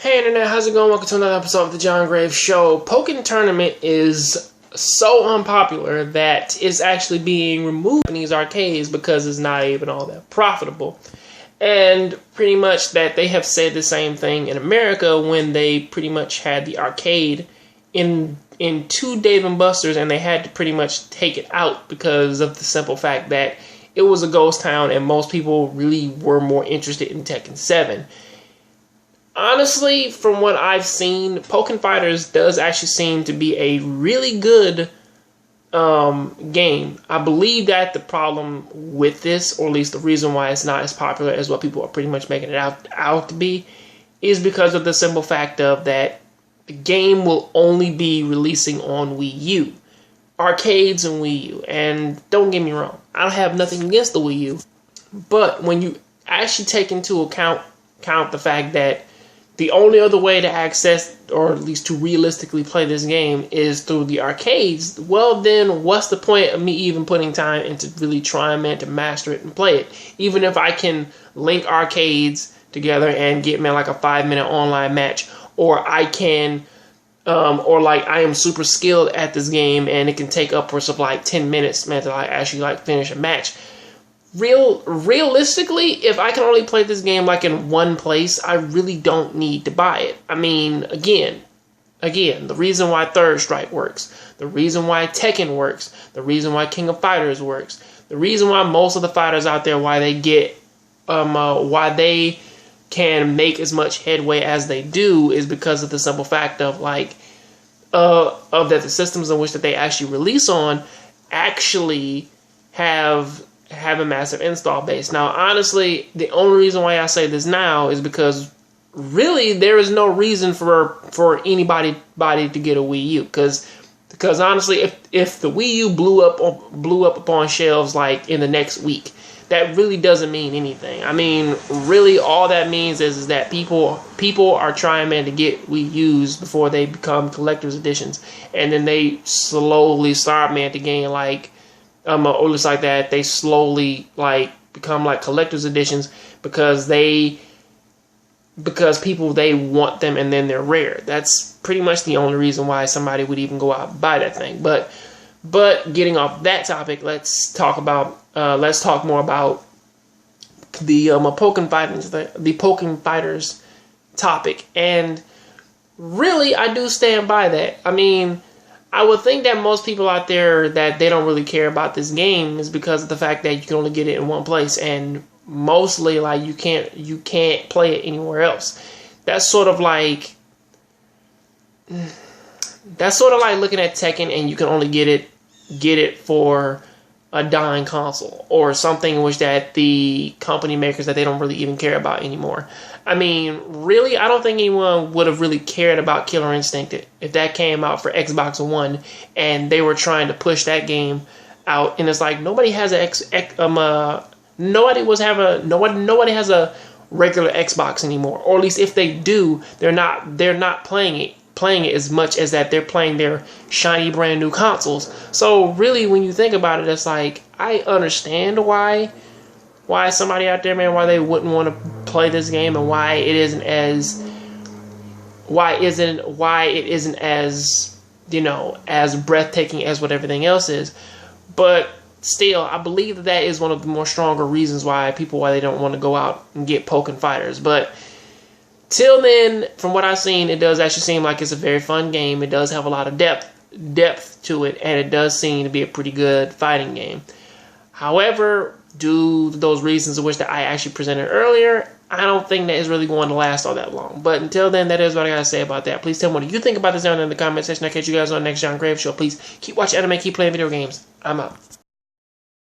Hey Internet, how's it going? Welcome to another episode of the Jongravesshow. Pokken Tournament is so unpopular that it's actually being removed from these arcades because it's not even all that profitable. And pretty much that they have said the same thing in America when they pretty much had the arcade in two Dave & Buster's, and they had to pretty much take it out because of the simple fact that it was a ghost town and most people really were more interested in Tekken 7. Honestly, from what I've seen, Pokken Fighters does actually seem to be a really good game. I believe that the problem with this, or at least the reason why it's not as popular as what people are pretty much making it out to be, is because of the simple fact of that the game will only be releasing on Wii U. Arcades and Wii U. And don't get me wrong, I have nothing against the Wii U. But when you actually take into account the fact that the only other way to access, or at least to realistically play this game, is through the arcades, well then, what's the point of me even putting time into really trying, to master it and play it? Even if I can link arcades together and get, like a 5-minute online match, or I can, or like I am super skilled at this game and it can take upwards of like 10 minutes, to like actually finish a match. Realistically, if I can only play this game like in one place, I really don't need to buy it. I mean, again, the reason why Third Strike works, the reason why Tekken works, the reason why King of Fighters works, the reason why most of the fighters out there, why they can make as much headway as they do, is because of the simple fact of that the systems in which that they actually release on actually have a massive install base. Now, honestly, the only reason why I say this now is because really there is no reason for anybody to get a Wii U, because honestly, if the Wii U blew up upon shelves like in the next week, that really doesn't mean anything. I mean, really all that means is that people are trying to get Wii U's before they become collector's editions, and then they slowly start to gain or just like that, they slowly become collector's editions because people, they want them and then they're rare. That's pretty much the only reason why somebody would even go out and buy that thing. But getting off that topic, let's talk more about the Pokken Fighters topic. And really, I do stand by that. I mean, I would think that most people out there, that they don't really care about this game is because of the fact that you can only get it in one place, and mostly you can't play it anywhere else. That's sort of like looking at Tekken and you can only get it for a dying console, or something in which that the company makers that they don't really even care about anymore. I mean, really, I don't think anyone would have really cared about Killer Instinct if that came out for Xbox One and they were trying to push that game out, and it's like nobody has nobody has a regular Xbox anymore, or at least if they do, they're not playing it as much as that they're playing their shiny brand new consoles. So really, when you think about it, it's like, I understand why somebody out there, why they wouldn't want to play this game, and why it isn't as as breathtaking as what everything else is. But still, I believe that is one of the more stronger reasons why they don't want to go out and get Pokken Fighters. But till then, from what I've seen, it does actually seem like it's a very fun game. It does have a lot of depth to it, and it does seem to be a pretty good fighting game. However, due to those reasons in which that I actually presented earlier, I don't think that is really going to last all that long. But until then, that is what I gotta say about that. Please tell me what you think about this down in the comment section. I'll catch you guys on the next Jongravesshow. Please keep watching anime, keep playing video games. I'm out.